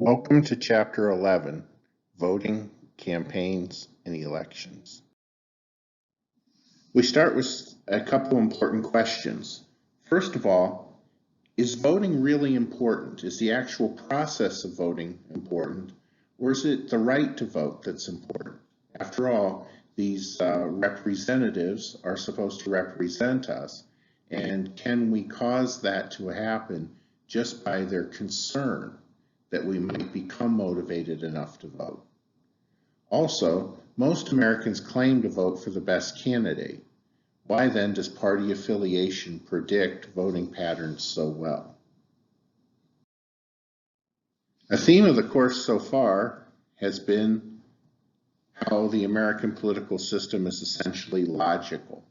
Welcome to Chapter 11, Voting, Campaigns, and Elections. We start with a couple important questions. First of all, is voting really important? Is the actual process of voting important? Or is it the right to vote that's important? After all, these representatives are supposed to represent us, and can we cause that to happen just by their concern that we might become motivated enough to vote? Also, most Americans claim to vote for the best candidate. Why then does party affiliation predict voting patterns so well? A theme of the course so far has been how the American political system is essentially logical.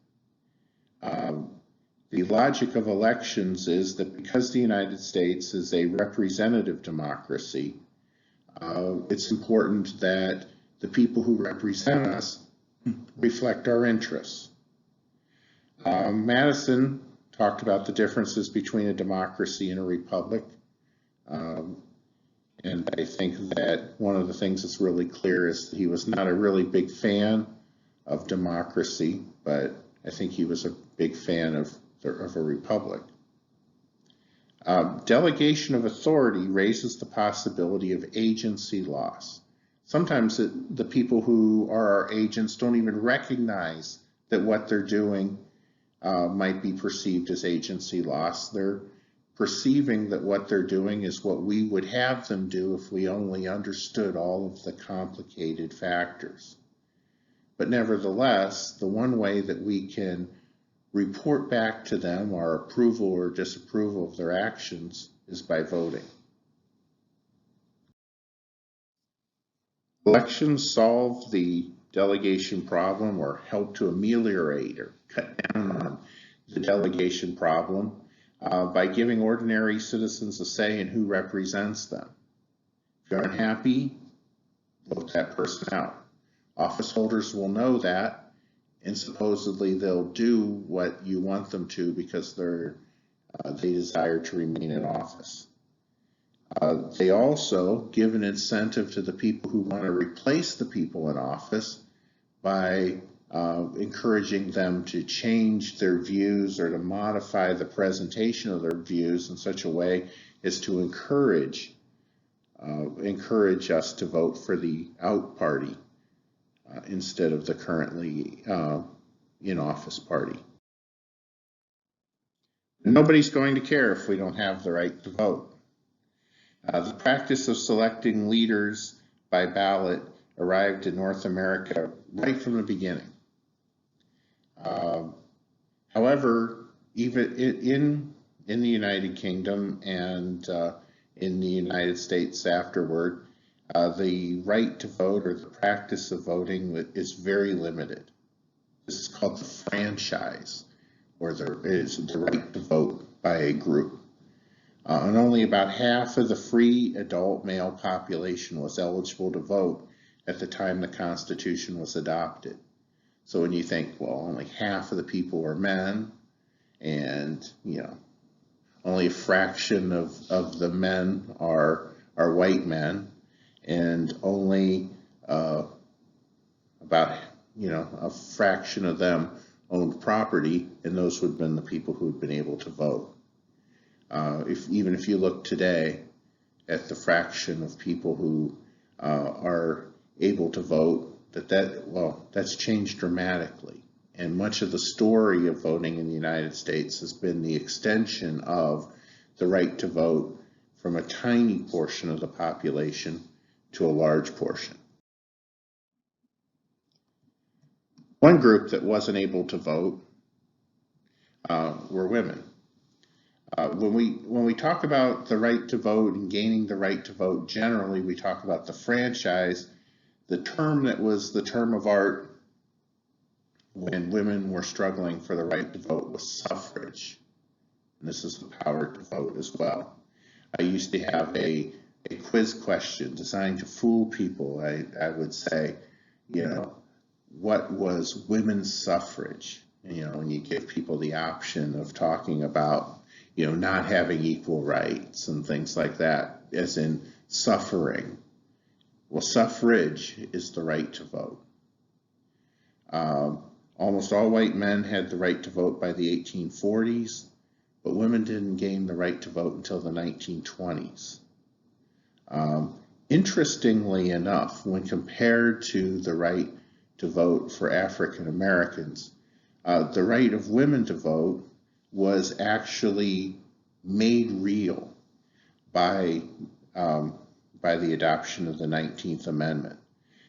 The logic of elections is that because the United States is a representative democracy, it's important that the people who represent us reflect our interests. Madison talked about the differences between a democracy and a republic. And I think that one of the things that's really clear is that he was not a really big fan of democracy, but I think he was a big fan of a republic. Delegation of authority raises the possibility of agency loss. Sometimes the people who are our agents don't even recognize that what they're doing might be perceived as agency loss. They're perceiving that what they're doing is what we would have them do if we only understood all of the complicated factors. But nevertheless, the one way that we can report back to them our approval or disapproval of their actions is by voting. Elections solve the delegation problem or help to ameliorate or cut down on the delegation problem by giving ordinary citizens a say in who represents them. If you're unhappy, vote that person out. Office holders will know that, and supposedly they'll do what you want them to because they desire to remain in office. They also give an incentive to the people who want to replace the people in office by encouraging them to change their views or to modify the presentation of their views in such a way as to encourage us to vote for the out party instead of the currently in office party. Nobody's going to care if we don't have the right to vote. The practice of selecting leaders by ballot arrived in North America right from the beginning. However, even in the United Kingdom and in the United States afterward, the right to vote or the practice of voting is very limited. This is called the franchise, or the right to vote by a group. And only about half of the free adult male population was eligible to vote at the time the Constitution was adopted. So when you think, well, only half of the people are men, and only a fraction of the men are white men, and only about a fraction of them owned property, and those would have been the people who had been able to vote. Even if you look today at the fraction of people who are able to vote, that's changed dramatically. And much of the story of voting in the United States has been the extension of the right to vote from a tiny portion of the population to a large portion. One group that wasn't able to vote were women. When we talk about the right to vote and gaining the right to vote, generally we talk about the franchise. The term that was the term of art when women were struggling for the right to vote was suffrage. And this is the power to vote as well. I used to have a quiz question designed to fool people. I would say, what was women's suffrage? And you give people the option of talking about, not having equal rights and things like that, as in suffering. Well, suffrage is the right to vote. Almost all white men had the right to vote by the 1840s, but women didn't gain the right to vote until the 1920s. Interestingly enough, when compared to the right to vote for African Americans, the right of women to vote was actually made real by the adoption of the 19th Amendment.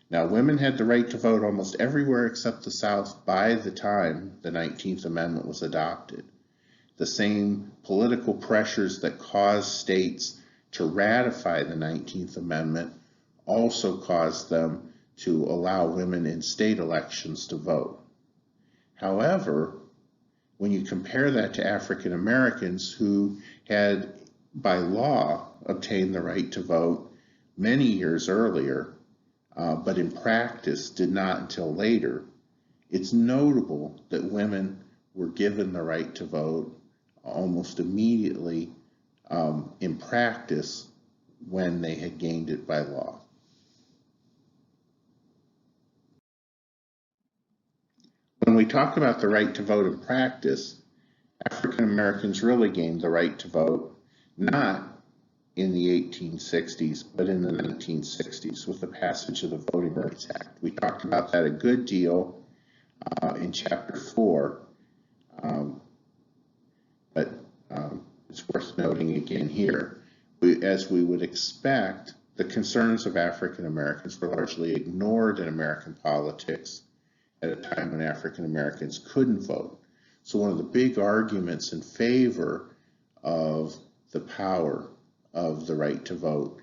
Now, women had the right to vote almost everywhere except the South by the time the 19th Amendment was adopted. The same political pressures that caused states to ratify the 19th Amendment also caused them to allow women in state elections to vote. However, when you compare that to African Americans who had, by law, obtained the right to vote many years earlier, but in practice did not until later, it's notable that women were given the right to vote almost immediately in practice when they had gained it by law. When we talk about the right to vote in practice, African Americans really gained the right to vote not in the 1860s, but in the 1960s with the passage of the Voting Rights Act. We talked about that a good deal in Chapter 4, but it's worth noting again here. As we would expect, the concerns of African Americans were largely ignored in American politics at a time when African Americans couldn't vote. So one of the big arguments in favor of the power of the right to vote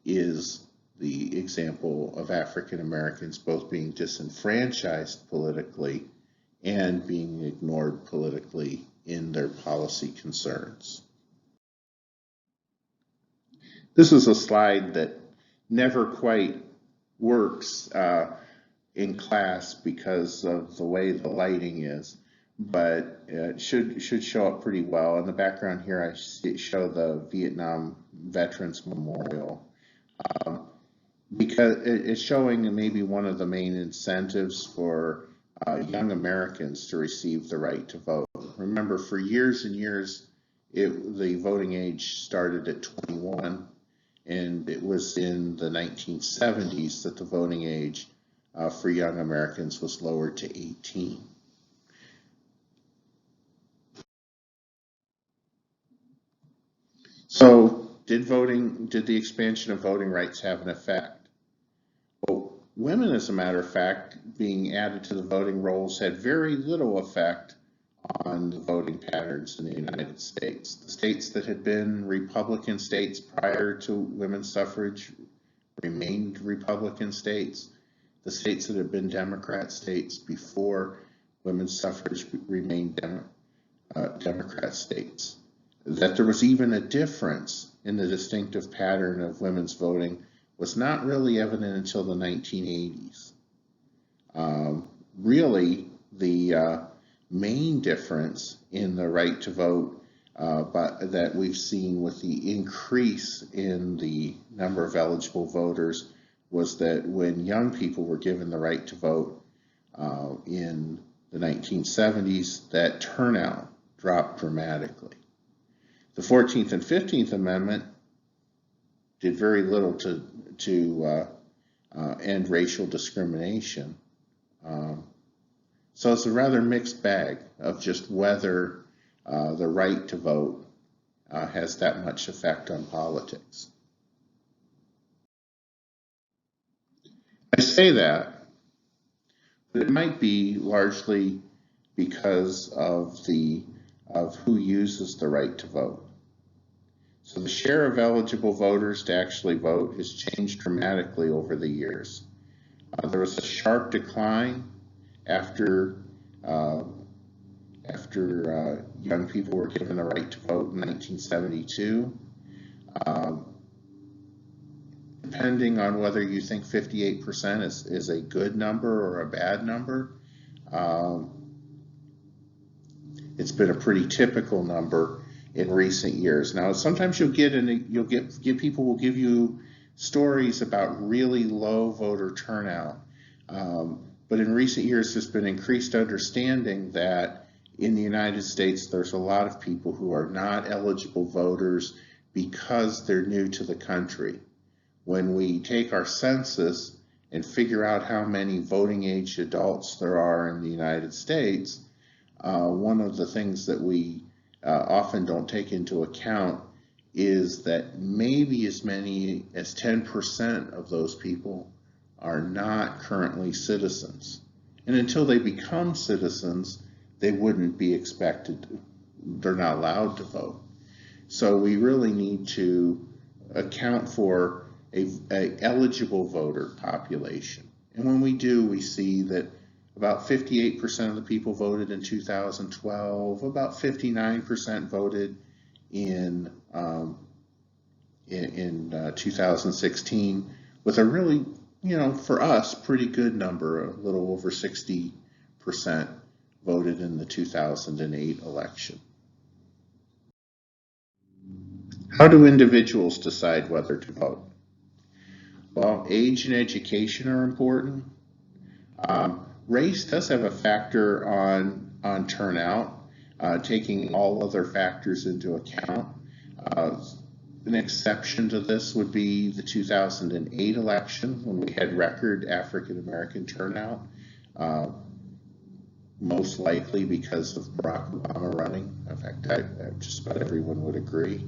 is the example of African Americans both being disenfranchised politically and being ignored politically in their policy concerns. This is a slide that never quite works in class because of the way the lighting is, but it should show up pretty well. In the background here, I show the Vietnam Veterans Memorial because it's showing maybe one of the main incentives for young Americans to receive the right to vote. Remember, for years and years, the voting age started at 21, and it was in the 1970s that the voting age for young Americans was lowered to 18. So did the expansion of voting rights have an effect? Well, women, as a matter of fact, being added to the voting rolls had very little effect on the voting patterns in the United States. The states that had been Republican states prior to women's suffrage remained Republican states. The states that had been Democrat states before women's suffrage remained Democrat states. That there was even a difference in the distinctive pattern of women's voting was not really evident until the 1980s. Really, the main difference in the right to vote that we've seen with the increase in the number of eligible voters was that when young people were given the right to vote in the 1970s, that turnout dropped dramatically. The 14th and 15th Amendment did very little to end racial discrimination. So it's a rather mixed bag of just whether the right to vote has that much effect on politics. I say that, but it might be largely because of who uses the right to vote. So the share of eligible voters to actually vote has changed dramatically over the years. There was a sharp decline after young people were given the right to vote in 1972. Depending on whether you think 58% is a good number or a bad number, it's been a pretty typical number in recent years. Now, sometimes you'll get people will give you stories about really low voter turnout. But in recent years, there's been increased understanding that in the United States, there's a lot of people who are not eligible voters because they're new to the country. When we take our census and figure out how many voting age adults there are in the United States, one of the things that we often don't take into account is that maybe as many as 10% of those people are not currently citizens. And until they become citizens, they wouldn't be expected, they're not allowed to vote. So we really need to account for a eligible voter population. And when we do, we see that about 58% of the people voted in 2012, about 59% voted in 2016, with a really, for us, pretty good number, a little over 60% voted in the 2008 election. How do individuals decide whether to vote? Well, age and education are important. Race does have a factor on turnout, taking all other factors into account. An exception to this would be the 2008 election, when we had record African American turnout, most likely because of Barack Obama running. In fact, just about everyone would agree.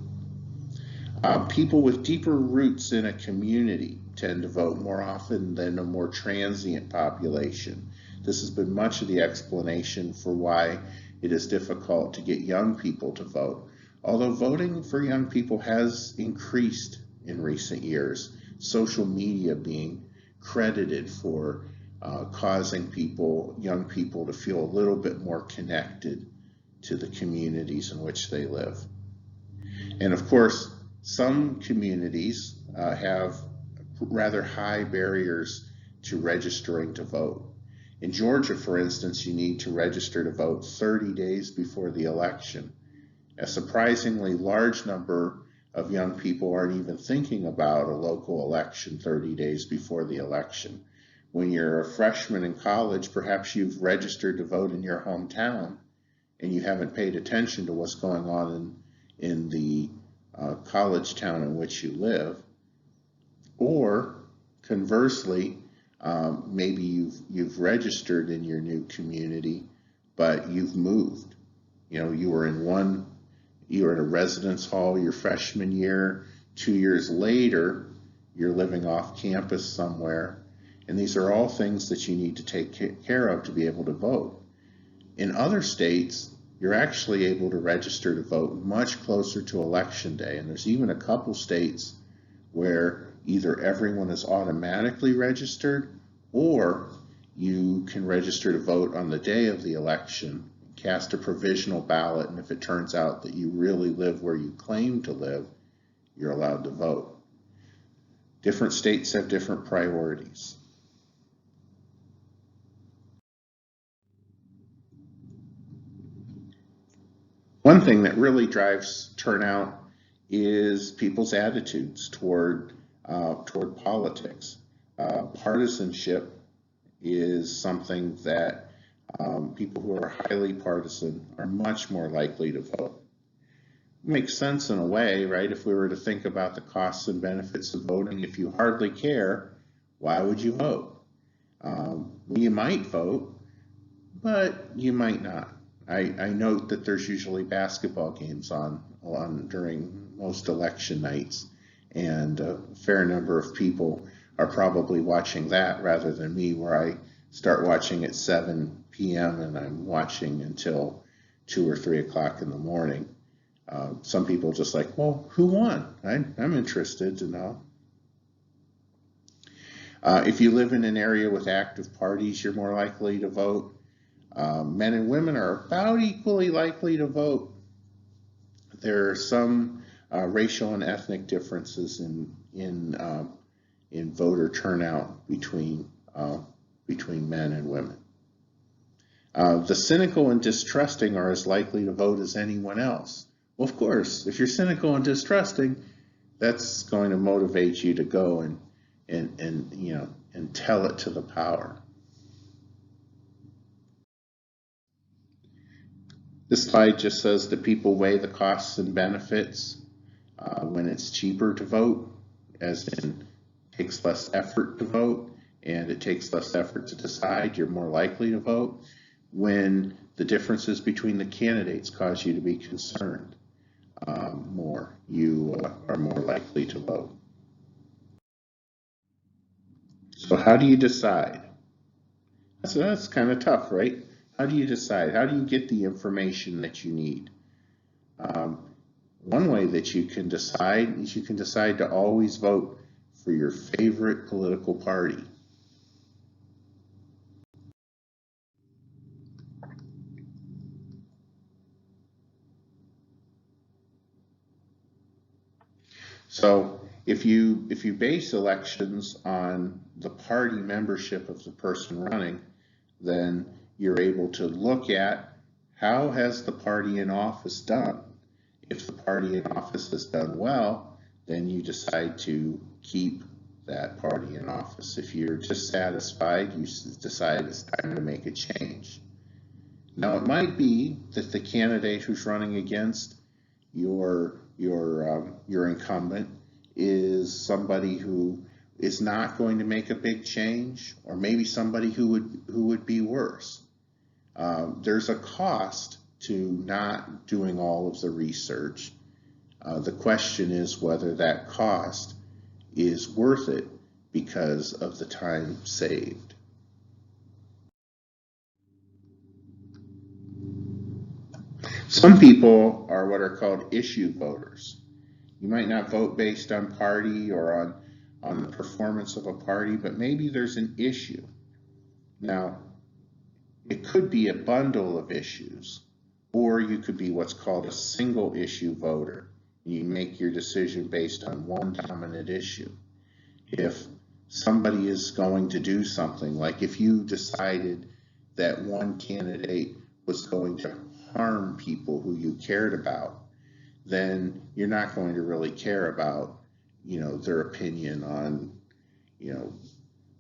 People with deeper roots in a community tend to vote more often than a more transient population. This has been much of the explanation for why it is difficult to get young people to vote. Although voting for young people has increased in recent years, social media being credited for causing young people to feel a little bit more connected to the communities in which they live. And of course, some communities have rather high barriers to registering to vote. In Georgia, for instance, you need to register to vote 30 days before the election. A surprisingly large number of young people aren't even thinking about a local election 30 days before the election. When you're a freshman in college, perhaps you've registered to vote in your hometown and you haven't paid attention to what's going on in the college town in which you live. Or conversely, maybe you've registered in your new community, but you've moved. You were in a residence hall your freshman year. 2 years later, you're living off campus somewhere. And these are all things that you need to take care of to be able to vote. In other states, you're actually able to register to vote much closer to election day. And there's even a couple states where either everyone is automatically registered, or you can register to vote on the day of the election, cast a provisional ballot, and if it turns out that you really live where you claim to live, you're allowed to vote. Different states have different priorities. One thing that really drives turnout is people's attitudes toward politics. Partisanship is something that people who are highly partisan are much more likely to vote. It makes sense in a way, right? If we were to think about the costs and benefits of voting, if you hardly care, why would you vote? You might vote, but you might not. I note that there's usually basketball games on during most election nights, and a fair number of people are probably watching that rather than me, where I start watching at 7 p.m. and I'm watching until 2 or 3 o'clock in the morning. Some people just like, well, who won? I'm interested to know. If you live in an area with active parties, you're more likely to vote. Men and women are about equally likely to vote. There are some racial and ethnic differences in voter turnout between men and women. The cynical and distrusting are as likely to vote as anyone else. Well, of course, if you're cynical and distrusting, that's going to motivate you to go and tell it to the power. This slide just says that people weigh the costs and benefits when it's cheaper to vote, as in it takes less effort to vote and it takes less effort to decide, you're more likely to vote. When the differences between the candidates cause you to be concerned more, you are more likely to vote. So how do you decide? That's kind of tough, right? How do you decide? How do you get the information that you need? One way that you can decide is you can decide to always vote for your favorite political party. So if you base elections on the party membership of the person running, then you're able to look at how has the party in office done. If the party in office has done well, then you decide to keep that party in office. If you're dissatisfied, you decide it's time to make a change. Now, it might be that the candidate who's running against your incumbent is somebody who is not going to make a big change, or maybe somebody who would be worse. There's a cost to not doing all of the research. The question is whether that cost is worth it because of the time saved. Some people are what are called issue voters. You might not vote based on party or on the performance of a party, but maybe there's an issue. Now, it could be a bundle of issues, or you could be what's called a single issue voter. You make your decision based on one dominant issue. If somebody is going to do something, like if you decided that one candidate was going to harm people who you cared about, then you're not going to really care about, their opinion on,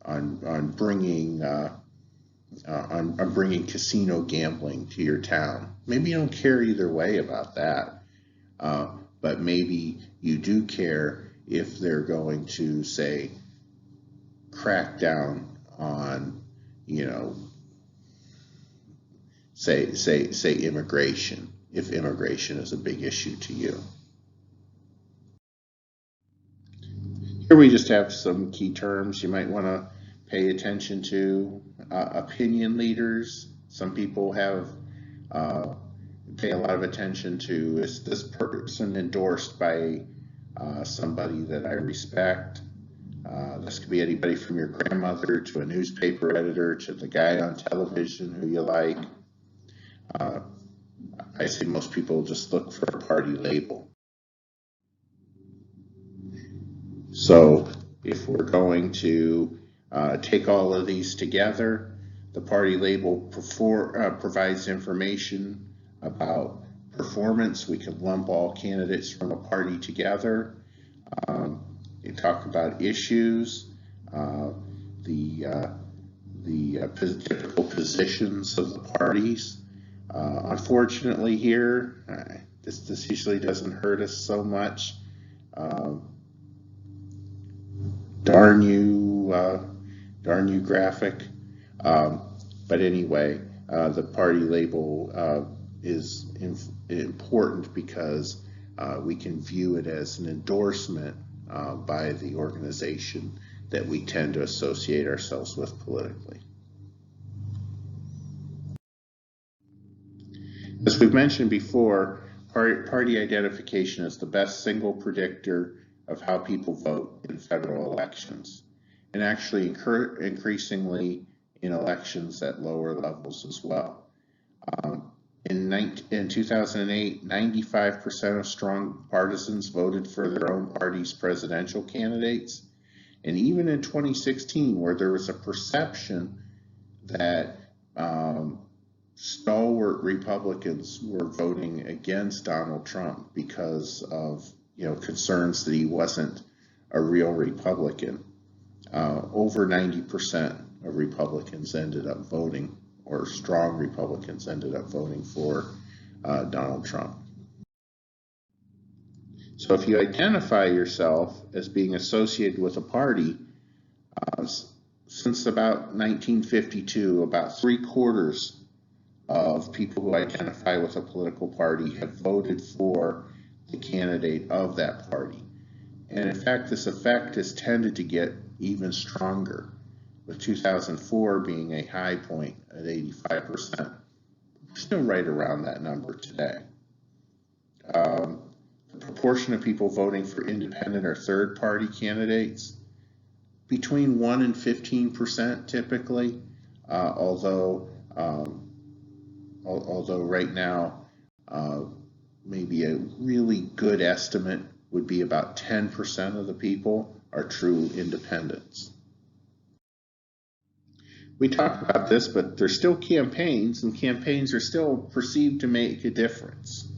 on bringing on bringing casino gambling to your town. Maybe you don't care either way about that, but maybe you do care if they're going to, say, crack down on, say immigration, if immigration is a big issue to you. Here we just have some key terms you might want to pay attention to. Opinion leaders. Some people have pay a lot of attention to, is this person endorsed by somebody that I respect? This could be anybody from your grandmother to a newspaper editor to the guy on television who you like. I say most people just look for a party label. So if we're going to take all of these together, the party label provides information about performance. We can lump all candidates from a party together. They talk about issues, the typical positions of the parties. Unfortunately here, this usually doesn't hurt us so much. Darn you graphic. But anyway, the party label is important because we can view it as an endorsement by the organization that we tend to associate ourselves with politically. As we've mentioned before, party identification is the best single predictor of how people vote in federal elections, and actually increasingly in elections at lower levels as well. In 2008, 95% of strong partisans voted for their own party's presidential candidates. And even in 2016, where there was a perception that stalwart Republicans were voting against Donald Trump because of concerns that he wasn't a real Republican. Over 90% of Republicans ended up voting, or strong Republicans ended up voting for Donald Trump. So if you identify yourself as being associated with a party, since about 1952, about 3/4 of people who identify with a political party have voted for the candidate of that party. And in fact, this effect has tended to get even stronger, with 2004 being a high point at 85%. We're still right around that number today. The proportion of people voting for independent or third party candidates, between 1 and 15% typically, although right now maybe a really good estimate would be about 10% of the people are true independents. We talk about this, but there's still campaigns, and campaigns are still perceived to make a difference.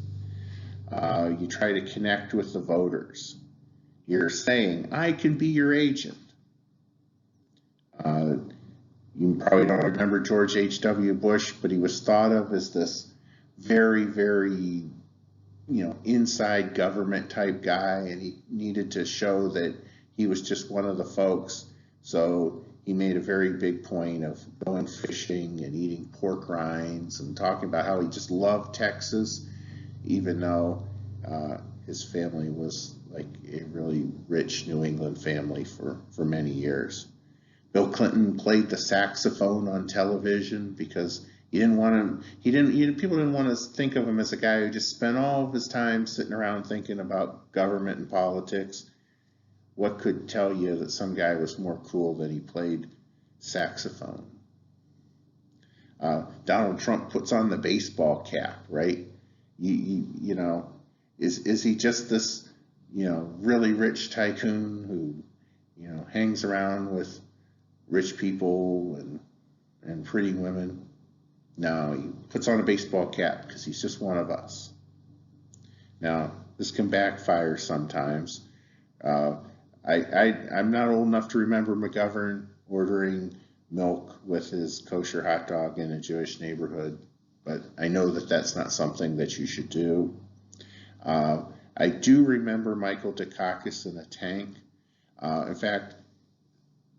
You try to connect with the voters. You're saying, I can be your agent. You probably don't remember George H.W. Bush, but he was thought of as this very, very, inside government type guy, and he needed to show that he was just one of the folks. So he made a very big point of going fishing and eating pork rinds and talking about how he just loved Texas, even though his family was like a really rich New England family for many years. Bill Clinton played the saxophone on television because people didn't want to think of him as a guy who just spent all of his time sitting around thinking about government and politics. What could tell you that some guy was more cool that he played saxophone? Donald Trump puts on the baseball cap, right? Is he just this, really rich tycoon who, hangs around with rich people and pretty women? No, he puts on a baseball cap because he's just one of us. Now, this can backfire sometimes. I'm not old enough to remember McGovern ordering milk with his kosher hot dog in a Jewish neighborhood, but I know that that's not something that you should do. I do remember Michael Dukakis in a tank. In fact,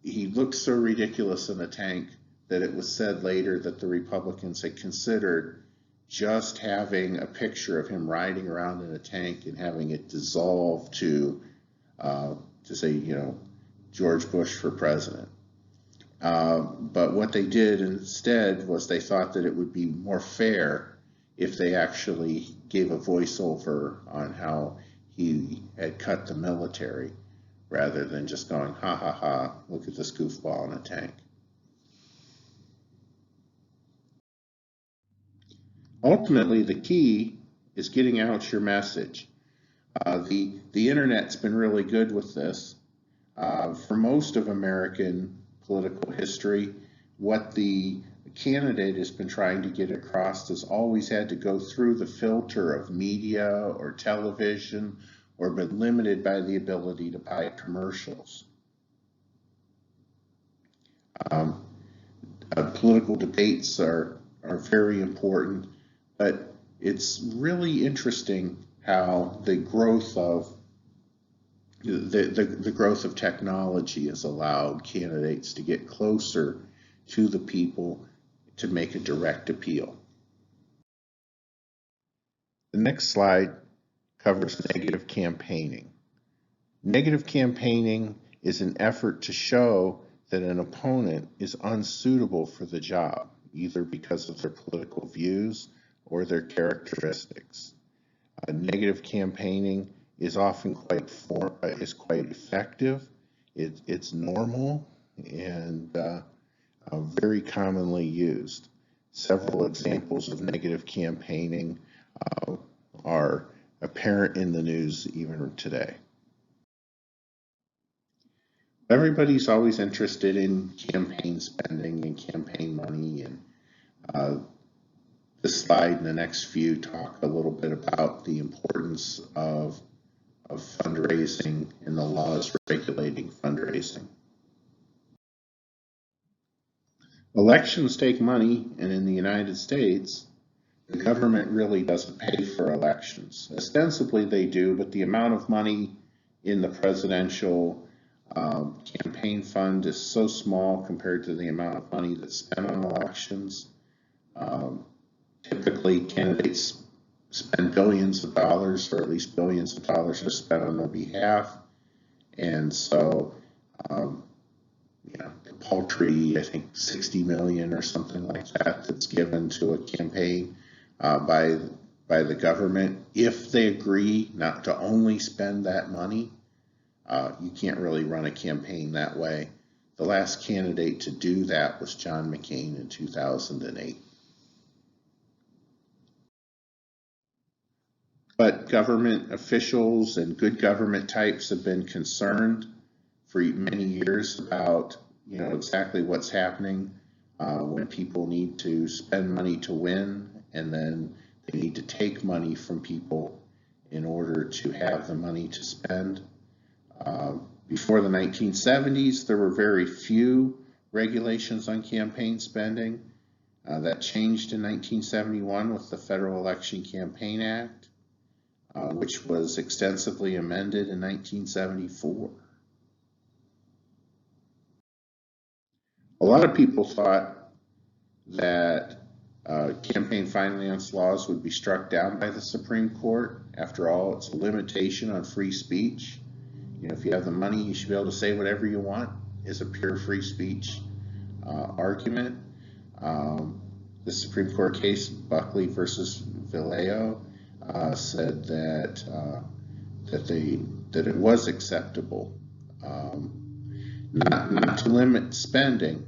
he looked so ridiculous in a tank that it was said later that the Republicans had considered just having a picture of him riding around in a tank and having it dissolve to say, George Bush for president. But what they did instead was they thought that it would be more fair if they actually gave a voiceover on how he had cut the military, rather than just going, ha ha ha, look at this goofball in a tank. Ultimately, the key is getting out your message. The internet's been really good with this. For most of American political history, what the candidate has been trying to get across has always had to go through the filter of media or television, or been limited by the ability to buy commercials. Political debates are very important, but it's really interesting how the growth of the growth of technology has allowed candidates to get closer to the people to make a direct appeal. The next slide covers negative campaigning. Negative campaigning is an effort to show that an opponent is unsuitable for the job, either because of their political views or their characteristics. Negative campaigning is often quite effective. It's normal and very commonly used. Several examples of negative campaigning are apparent in the news even today. Everybody's always interested in campaign spending and campaign money, and This slide and the next few talk a little bit about the importance of fundraising and the laws regulating fundraising. Elections take money, and in the United States, the government really doesn't pay for elections. Ostensibly they do, but the amount of money in the presidential campaign fund is so small compared to the amount of money that's spent on elections. Typically, candidates spend billions of dollars, or at least billions of dollars are spent on their behalf. And so, the paltry, I think 60 million or something like that, that's given to a campaign by the government. If they agree not to only spend that money, you can't really run a campaign that way. The last candidate to do that was John McCain in 2008. But government officials and good government types have been concerned for many years about, exactly what's happening when people need to spend money to win, and then they need to take money from people in order to have the money to spend. Before the 1970s, there were very few regulations on campaign spending. That changed in 1971 with the Federal Election Campaign Act, which was extensively amended in 1974. A lot of people thought that campaign finance laws would be struck down by the Supreme Court. After all, it's a limitation on free speech. If you have the money, you should be able to say whatever you want, is a pure free speech argument. The Supreme Court case, Buckley versus Vallejo, said that it was acceptable not to limit spending,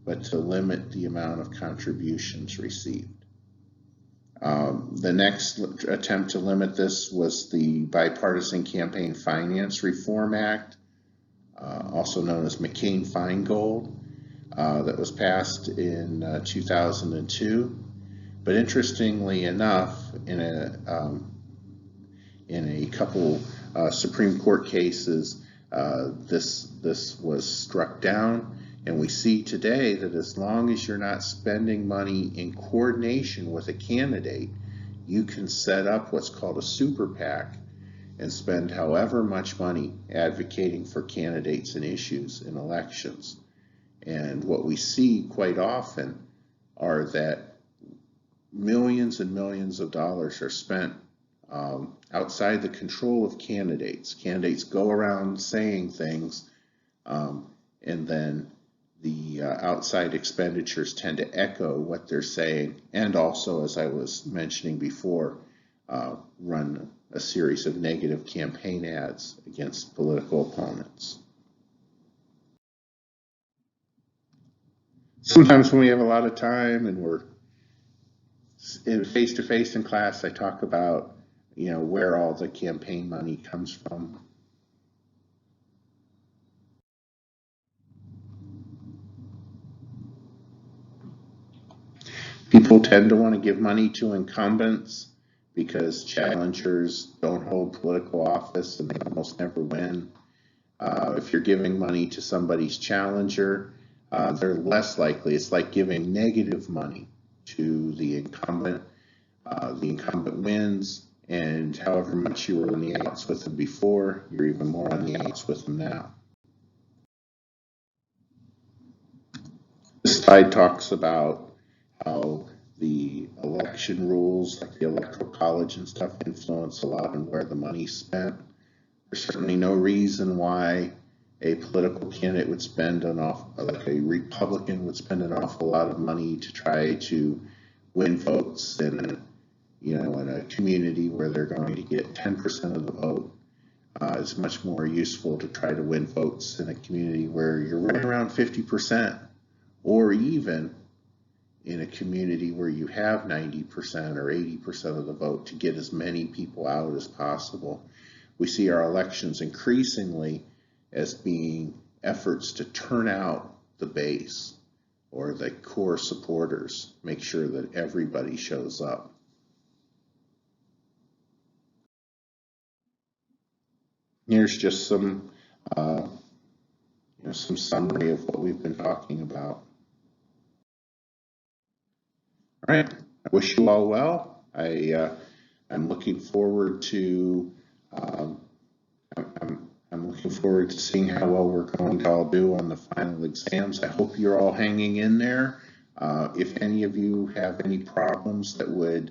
but to limit the amount of contributions received. The next attempt to limit this was the Bipartisan Campaign Finance Reform Act, also known as McCain-Feingold, that was passed in 2002. But interestingly enough, in a couple Supreme Court cases, this was struck down. And we see today that as long as you're not spending money in coordination with a candidate, you can set up what's called a super PAC and spend however much money advocating for candidates and issues in elections. And what we see quite often are that millions and millions of dollars are spent outside the control of candidates. Candidates go around saying things, and then the outside expenditures tend to echo what they're saying, and also, as I was mentioning before, run a series of negative campaign ads against political opponents. Sometimes when we have a lot of time and we're face-to-face in class, I talk about, where all the campaign money comes from. People tend to want to give money to incumbents because challengers don't hold political office and they almost never win. If you're giving money to somebody's challenger, they're less likely. It's like giving negative money to the incumbent. The incumbent wins, and however much you were on the outs with them before, you're even more on the outs with them now. This slide talks about how the election rules, like the Electoral College and stuff, influence a lot on where the money's spent. There's certainly no reason why a political candidate would spend like a Republican would spend an awful lot of money to try to win votes in a community where they're going to get 10% of the vote. It's much more useful to try to win votes in a community where you're right around 50%, or even in a community where you have 90% or 80% of the vote, to get as many people out as possible. We see our elections increasingly as being efforts to turn out the base, or the core supporters. Make sure that everybody shows up. Here's just some summary of what we've been talking about. All right, I wish you all well. I'm looking forward to I'm looking forward to seeing how well we're going to all do on the final exams. I hope you're all hanging in there. If any of you have any problems that would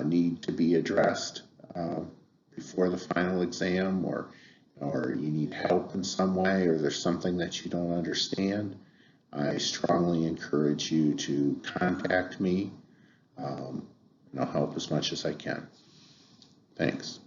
need to be addressed before the final exam, or you need help in some way, or there's something that you don't understand, I strongly encourage you to contact me, and I'll help as much as I can. Thanks.